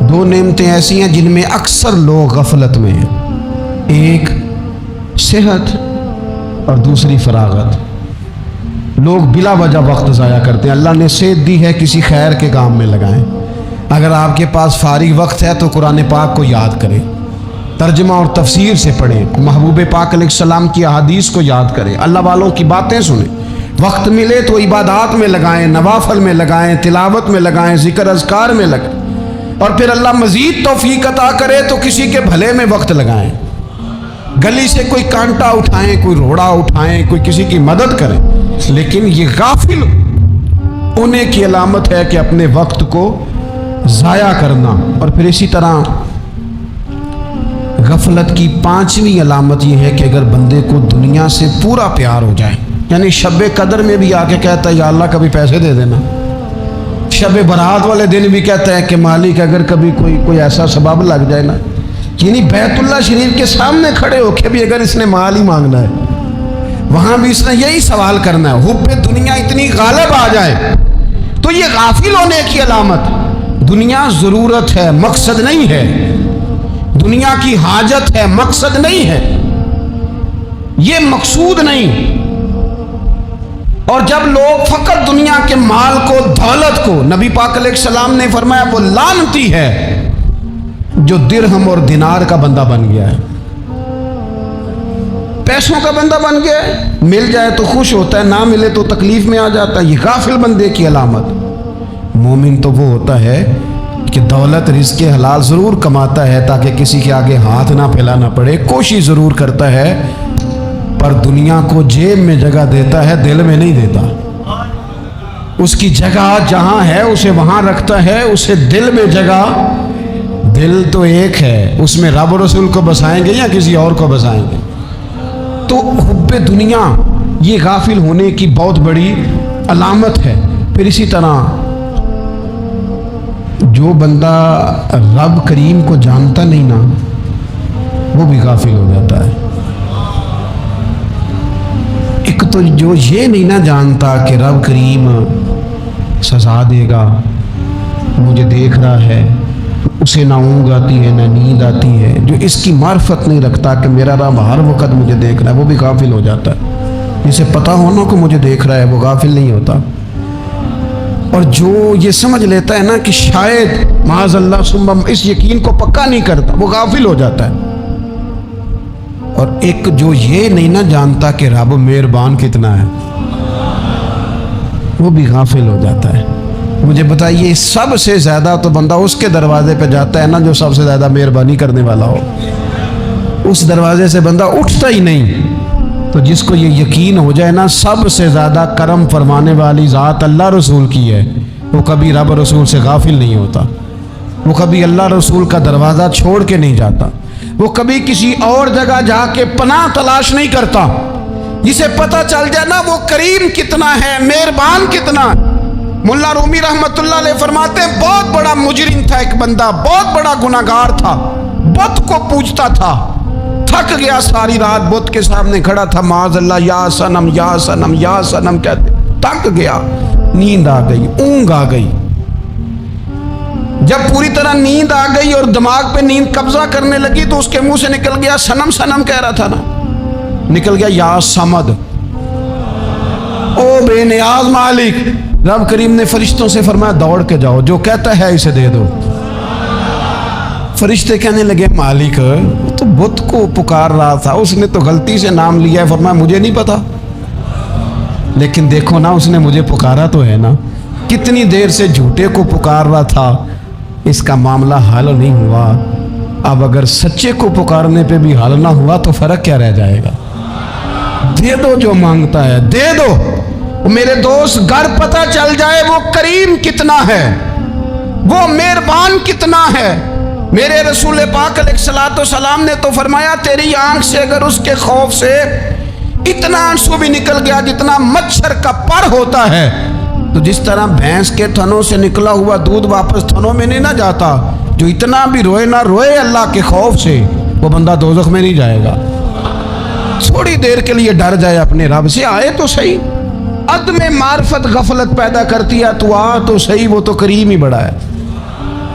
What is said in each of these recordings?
دو نعمتیں ایسی ہیں جن میں اکثر لوگ غفلت میں ہیں، ایک صحت اور دوسری فراغت۔ لوگ بلا وجہ وقت ضائع کرتے ہیں۔ اللہ نے صحت دی ہے، کسی خیر کے کام میں لگائیں۔ اگر آپ کے پاس فارغ وقت ہے تو قرآن پاک کو یاد کریں، ترجمہ اور تفسیر سے پڑھیں، محبوب پاک علیہ السلام کی احادیث کو یاد کریں، اللہ والوں کی باتیں سنیں۔ وقت ملے تو عبادات میں لگائیں، نوافل میں لگائیں، تلاوت میں لگائیں، ذکر اذکار میں لگائیں، اور پھر اللہ مزید توفیق عطا کرے تو کسی کے بھلے میں وقت لگائیں۔ گلی سے کوئی کانٹا اٹھائیں، کوئی روڑا اٹھائیں، کوئی کسی کی مدد کریں، لیکن یہ غافل ہونے کی علامت ہے کہ اپنے وقت کو ضائع کرنا۔ اور پھر اسی طرح غفلت کی پانچویں علامت یہ ہے کہ اگر بندے کو دنیا سے پورا پیار ہو جائے، یعنی شب قدر میں بھی آ کے کہتا ہے یا اللہ کبھی پیسے دے دینا، شب برات والے دن بھی کہتا ہے کہ مالک اگر کبھی کوئی ایسا سبب لگ جائے نا، یعنی بیت اللہ شریف کے سامنے کھڑے ہو کے بھی اگر اس نے مال ہی مانگنا ہے، وہاں بھی اس نے یہی سوال کرنا ہے، حب دنیا اتنی غالب آ جائے تو یہ غافل ہونے کی علامت۔ دنیا ضرورت ہے، مقصد نہیں ہے، دنیا کی حاجت ہے، مقصد نہیں ہے، یہ مقصود نہیں۔ اور جب لوگ فقط دنیا کے مال کو، دولت کو، نبی پاک علیہ السلام نے فرمایا وہ لعنتی ہے جو درہم اور دینار کا بندہ بن گیا ہے، پیسوں کا بندہ بن گیا ہے، مل جائے تو خوش ہوتا ہے، نہ ملے تو تکلیف میں آ جاتا ہے۔ یہ غافل بندے کی علامت۔ مومن تو وہ ہوتا ہے کہ دولت رزق حلال ضرور کماتا ہے تاکہ کسی کے آگے ہاتھ نہ پھیلانا پڑے، کوشش ضرور کرتا ہے، پر دنیا کو جیب میں جگہ دیتا ہے، دل میں نہیں دیتا۔ اس کی جگہ جہاں ہے اسے وہاں رکھتا ہے، اسے دل میں جگہ، دل تو ایک ہے، اس میں رب و رسول کو بسائیں گے یا کسی اور کو بسائیں گے؟ تو حب دنیا یہ غافل ہونے کی بہت بڑی علامت ہے۔ پھر اسی طرح جو بندہ رب کریم کو جانتا نہیں نا، وہ بھی غافل ہو جاتا ہے۔ ایک تو جو یہ نہیں نہ جانتا کہ رب کریم سزا دے گا، مجھے دیکھ رہا ہے، اسے نہ اونگ آتی ہے نہ نیند آتی ہے، جو اس کی معرفت نہیں رکھتا کہ میرا رب ہر وقت مجھے دیکھ رہا ہے، وہ بھی غافل ہو جاتا ہے۔ جسے پتہ ہونا کہ مجھے دیکھ رہا ہے وہ غافل نہیں ہوتا۔ اور جو یہ سمجھ لیتا ہے نا کہ شاید معاذ اللہ ثم، اس یقین کو پکا نہیں کرتا، وہ غافل ہو جاتا ہے۔ اور ایک جو یہ نہیں نہ جانتا کہ رب مہربان کتنا ہے، وہ بھی غافل ہو جاتا ہے۔ مجھے بتائیے سب سے زیادہ تو بندہ اس کے دروازے پہ جاتا ہے نا جو سب سے زیادہ مہربانی کرنے والا ہو، اس دروازے سے بندہ اٹھتا ہی نہیں۔ تو جس کو یہ یقین ہو جائے نا سب سے زیادہ کرم فرمانے والی ذات اللہ رسول کی ہے، وہ کبھی رب رسول سے غافل نہیں ہوتا، وہ کبھی اللہ رسول کا دروازہ چھوڑ کے نہیں جاتا، وہ کبھی کسی اور جگہ جا کے پناہ تلاش نہیں کرتا۔ جسے پتہ چل جائے نا وہ کریم کتنا ہے، مہربان کتنا۔ ملا رومی رحمت اللہ علیہ فرماتے ہیں بہت بڑا مجرم تھا ایک بندہ، بہت بڑا گناہگار تھا، بت کو پوجتا تھا، تھک گیا، ساری رات بت کے سامنے کھڑا تھا، معاذ اللہ یا صنم یا صنم یا صنم کہتے، تھک گیا، نیند آ گئی، اونگ آ گئی۔ جب پوری طرح نیند آ گئی اور دماغ پہ نیند قبضہ کرنے لگی تو اس کے منہ سے نکل گیا، صنم صنم کہہ رہا تھا نا، نکل گیا یا صمد، او بے نیاز مالک۔ رب کریم نے فرشتوں سے فرمایا دوڑ کے جاؤ، جو کہتا ہے اسے دے دو۔ فرشتے کہنے لگے مالک تو بت کو پکار رہا تھا، اس نے تو غلطی سے نام لیا ہے، فرمایا مجھے نہیں پتا، لیکن دیکھو نا اس نے مجھے پکارا تو ہے نا، کتنی دیر سے جھوٹے کو پکار رہا تھا، اس کا معاملہ حل نہیں ہوا، اب اگر سچے کو پکارنے پہ بھی حل نہ ہوا تو فرق کیا رہ جائے گا؟ دے دو جو مانگتا ہے، دے دو۔ میرے دوست گھر پتہ چل جائے وہ کریم کتنا ہے، وہ مہربان کتنا ہے۔ میرے رسول پاک علیہ الصلوۃ والسلام نے تو فرمایا تیری آنکھ سے اگر اس کے خوف سے اتنا آنسو بھی نکل گیا جتنا مچھر کا پر ہوتا ہے، تو جس طرح بھینس کے تھنوں سے نکلا ہوا دودھ واپس تھنوں میں نہیں نہ جاتا، جو اتنا بھی روئے نہ روئے اللہ کے خوف سے، وہ بندہ دوزخ میں نہیں جائے گا۔ تھوڑی دیر کے لیے ڈر جائے اپنے رب سے، آئے تو صحیح۔ عدم معرفت غفلت پیدا کرتی ہے، تو آ تو صحیح، وہ تو کریم ہی بڑا ہے،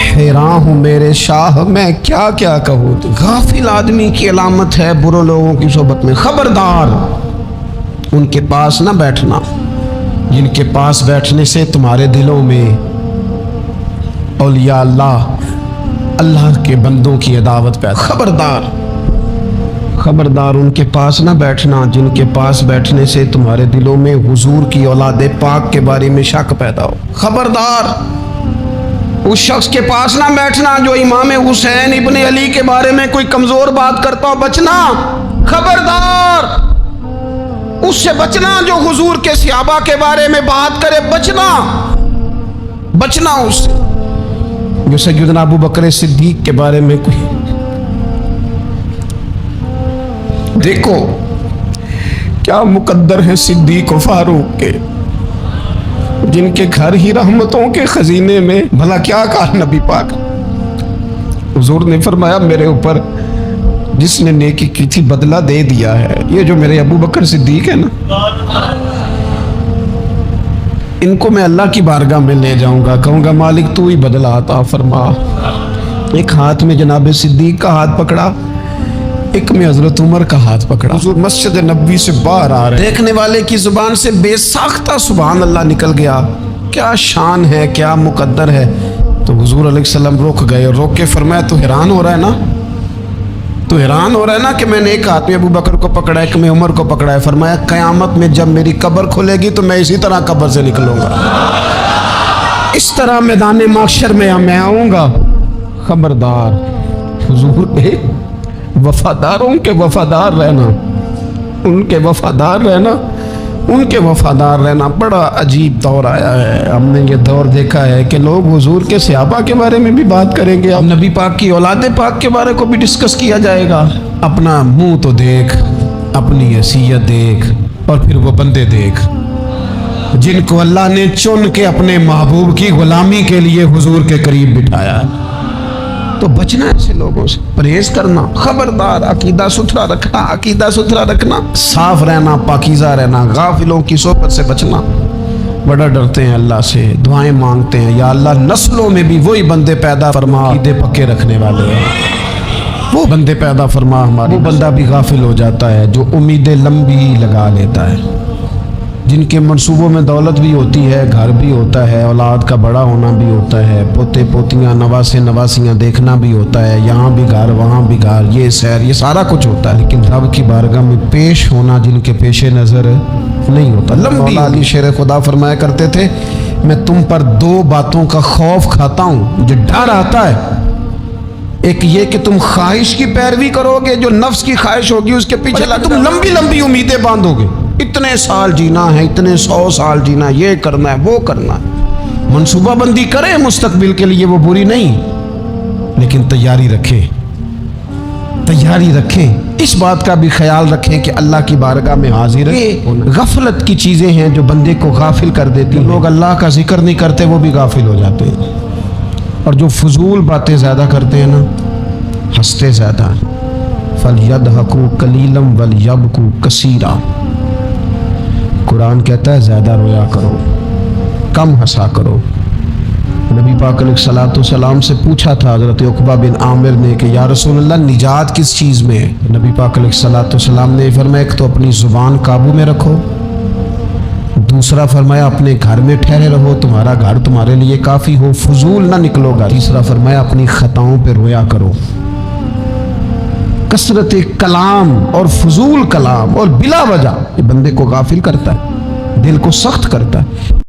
حیران ہوں میرے شاہ میں کیا کیا کہوں. غافل آدمی کی علامت ہے برے لوگوں کی صحبت میں. خبردار ان کے پاس نہ بیٹھنا جن کے پاس بیٹھنے سے تمہارے دلوں میں اولیاء اللہ کے بندوں کی عداوت پیدا. خبردار ان کے پاس نہ بیٹھنا جن کے پاس بیٹھنے سے تمہارے دلوں میں حضور کی اولاد پاک کے بارے میں شک پیدا ہو. خبردار اس شخص کے پاس نہ بیٹھنا جو امام حسین ابن علی کے بارے میں کوئی کمزور بات کرتا ہو. بچنا. خبردار اس سے بچنا جو حضور کے صحابہ کے بارے میں بات کرے. بچنا اس سے جو سیدنا ابو بکر صدیق کے بارے میں کوئی. دیکھو کیا مقدر ہیں صدیق و فاروق کے جن کے گھر ہی رحمتوں کے خزینے میں. بھلا کیا کہا نبی پاک. حضور نے فرمایا میرے اوپر جس نے نیکی کی تھی بدلہ دے دیا ہے. یہ جو میرے ابو بکر صدیق ہے نا ان کو میں اللہ کی بارگاہ میں لے جاؤں گا. کہوں گا مالک تو ہی بدلہ عطا فرما. ایک ہاتھ میں جناب صدیق کا ہاتھ پکڑا, ایک میں حضرت عمر کا ہاتھ پکڑا. حضور مسجد نبوی سے باہر آ رہے, دیکھنے والے کی زبان سے بے ساختہ سبحان اللہ نکل گیا. کیا شان ہے, کیا مقدر ہے. تو حضور علیہ السلام رک گئے اور روک کے فرمایا تو حیران ہو رہا ہے نا, تو حیران ہو رہا ہے نا کہ میں نے ایک ہاتھ میں ابو بکر کو پکڑا ہے, ایک میں عمر کو پکڑا ہے. فرمایا قیامت میں جب میری قبر کھلے گی تو میں اسی طرح قبر سے نکلوں گا, اس طرح میدان محشر میں میں آؤں گا. خبردار حضور وفاداروں کے وفادار رہنا, ان کے وفادار رہنا, ان کے وفادار رہنا. بڑا عجیب دور آیا ہے. ہم نے یہ دور دیکھا ہے کہ لوگ حضور کے صحابہ کے بارے میں بھی بات کریں گے, اب نبی پاک کی اولاد پاک کے بارے کو بھی ڈسکس کیا جائے گا. اپنا منہ تو دیکھ, اپنی حیثیت دیکھ, اور پھر وہ بندے دیکھ جن کو اللہ نے چن کے اپنے محبوب کی غلامی کے لیے حضور کے قریب بٹھایا ہے. تو بچنا ایسے لوگوں سے, پرہیز کرنا. خبردار عقیدہ ستھرا رکھنا, عقیدہ ستھرا رکھنا, صاف رہنا, پاکیزہ رہنا, غافلوں کی صحبت سے بچنا. بڑا ڈرتے ہیں اللہ سے, دعائیں مانگتے ہیں یا اللہ نسلوں میں بھی وہی بندے پیدا فرما عقیدے پکے رکھنے والے ہیں, وہ بندے پیدا فرما ہمارے. وہ بندہ بھی غافل ہو جاتا ہے جو امیدیں لمبی لگا لیتا ہے, جن کے منصوبوں میں دولت بھی ہوتی ہے, گھر بھی ہوتا ہے, اولاد کا بڑا ہونا بھی ہوتا ہے, پوتے پوتیاں نواسے نواسیاں دیکھنا بھی ہوتا ہے, یہاں بھی گھر وہاں بھی گھر, یہ سیر, یہ سارا کچھ ہوتا ہے. لیکن رب کی بارگاہ میں پیش ہونا جن کے پیش نظر نہیں ہوتا. لمبی علی شیر خدا فرمایا کرتے تھے میں تم پر دو باتوں کا خوف کھاتا ہوں, مجھے ڈر آتا ہے. ایک یہ کہ تم خواہش کی پیروی کرو گے, جو نفس کی خواہش ہوگی اس کے پیچھے تم لمبی لمبی امیدیں باندھو گے. اتنے سال جینا ہے, اتنے 100 سال جینا, یہ کرنا ہے, وہ کرنا ہے. منصوبہ بندی کریں مستقبل کے لیے, وہ بری نہیں, لیکن تیاری رکھیں. اس بات کا بھی خیال رکھیں کہ اللہ کی بارگاہ میں حاضر ہیں. غفلت کی چیزیں ہیں جو بندے کو غافل کر دیتی ہیں. لوگ اللہ کا ذکر نہیں کرتے وہ بھی غافل ہو جاتے ہیں, اور جو فضول باتیں زیادہ کرتے ہیں نا, ہنستے زیادہ. فَلْيَضْحَكُوا قَلِيلًا وَلْيَبْكُوا كَثِيرًا. قرآن کہتا ہے زیادہ رویا کرو, کم ہنسا کرو. نبی پاک علیہ الصلوۃ والسلام سے پوچھا تھا حضرت عقبہ بن عامر نے کہ یا رسول اللہ نجات کس چیز میں ہے؟ نبی پاک علیہ الصلوۃ والسلام نے فرمایا ایک تو اپنی زبان قابو میں رکھو, دوسرا فرمایا اپنے گھر میں ٹھہرے رہو, تمہارا گھر تمہارے لیے کافی ہو, فضول نہ نکلو گا. تیسرا فرمایا اپنی خطاؤں پہ رویا کرو. کثرت کلام اور فضول کلام اور بلا وجہ یہ بندے کو غافل کرتا ہے, دل کو سخت کرتا ہے.